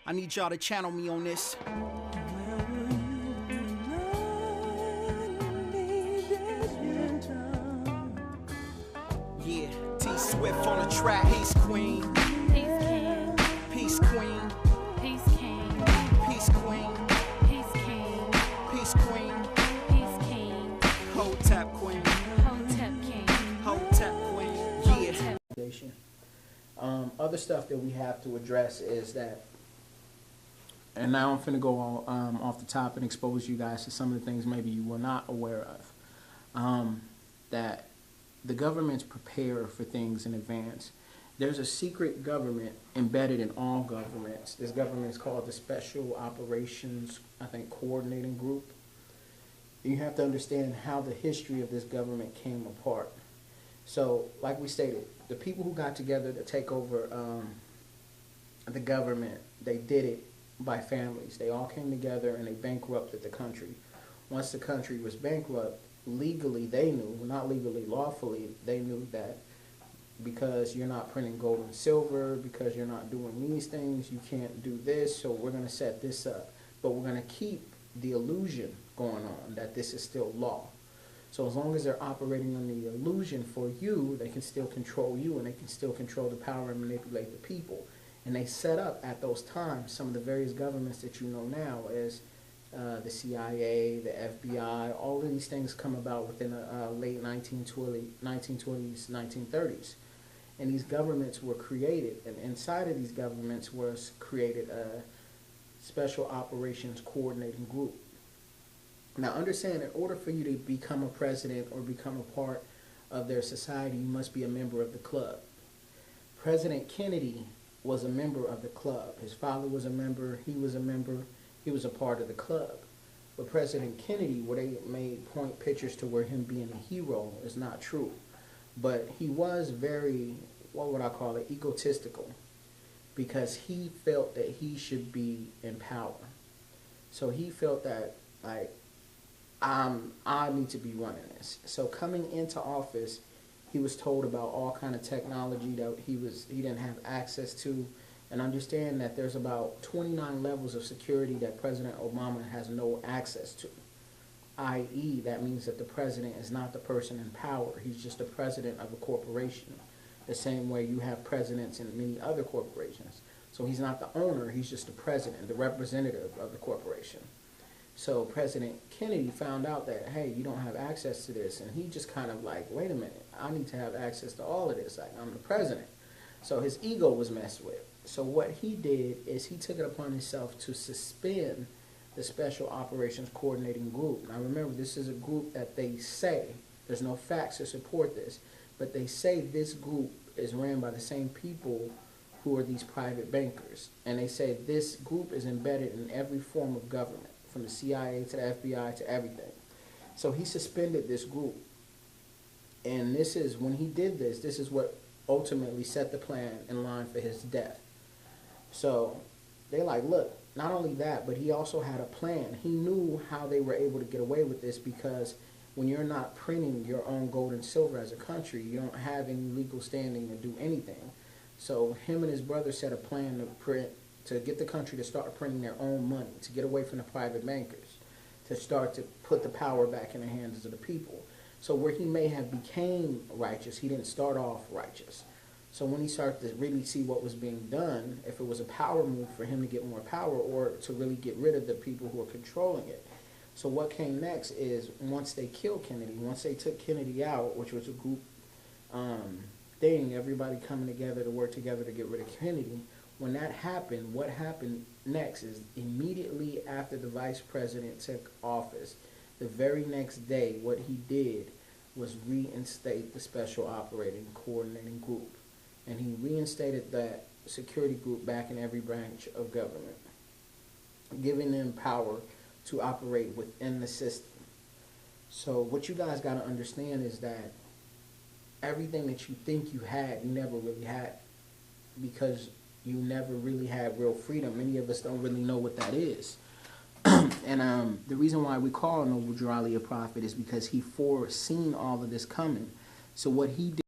I need y'all to channel me on this. Yeah, T Swift on the track. Peace Queen. Peace King. Peace Queen. Peace King. Peace Queen. Peace King. Peace Queen. Peace King. Hotep Queen. Hotep King. Hotep Queen. Yeah. Other stuff that we have to address is that, and now I'm finna go all, off the top and expose you guys to some of the things maybe you were not aware of. That the governments prepare for things in advance. There's a secret government embedded in all governments. This government is called the Special Operations, I think, Coordinating Group. You have to understand how the history of this government came apart. So, like we stated, the people who got together to take over the government, they did it by families. They all came together and they bankrupted the country. Once the country was bankrupt, legally they knew, not legally, lawfully, they knew that because you're not printing gold and silver, because you're not doing these things, you can't do this, so we're going to set this up. But we're going to keep the illusion going on that this is still law. So as long as they're operating on the illusion for you, they can still control you and they can still control the power and manipulate the people. And they set up at those times some of the various governments that you know now as the CIA, the FBI, all of these things come about within the late 1920s, 1930s. And these governments were created, and inside of these governments was created a Special Operations Coordinating Group. Now understand, in order for you to become a president or become a part of their society, you must be a member of the club. President Kennedy was a member of the club. His father was a member, he was a member, he was a part of the club. But President Kennedy, where they made point pictures to where him being a hero is not true. But he was very, what would I call it, egotistical, because he felt that he should be in power. So he felt that, like, I need to be running this. So coming into office, he was told about all kind of technology that he didn't have access to. And understand that there's about 29 levels of security that President Obama has no access to. I.e., that means that the president is not the person in power. He's just the president of a corporation. The same way you have presidents in many other corporations. So he's not the owner, he's just the president, the representative of the corporation. So President Kennedy found out that, hey, you don't have access to this. And he just kind of like, wait a minute, I need to have access to all of this. Like, I'm the president. So his ego was messed with. So what he did is he took it upon himself to suspend the Special Operations Coordinating Group. Now remember, this is a group that they say, there's no facts to support this, but they say this group is ran by the same people who are these private bankers. And they say this group is embedded in every form of government, from the CIA to the FBI to everything. So he suspended this group. And this is, when he did this, this is what ultimately set the plan in line for his death. So they're like, look, not only that, but he also had a plan. He knew how they were able to get away with this, because when you're not printing your own gold and silver as a country, you don't have any legal standing to do anything. So him and his brother set a plan to get the country to start printing their own money, to get away from the private bankers, to start to put the power back in the hands of the people. So where he may have became righteous, he didn't start off righteous. So when he started to really see what was being done, if it was a power move for him to get more power or to really get rid of the people who are controlling it. So what came next is, once they killed Kennedy, once they took Kennedy out, which was a group thing, everybody coming together to work together to get rid of Kennedy, when that happened, what happened next is immediately after the vice president took office, the very next day, what he did was reinstate the Special Operating Coordinating Group. And he reinstated that security group back in every branch of government, giving them power to operate within the system. So what you guys got to understand is that everything that you think you had, you never really had, because you never really had real freedom. Many of us don't really know what that is. And the reason why we call Noble Drew Ali a prophet is because he foreseen all of this coming. So what he did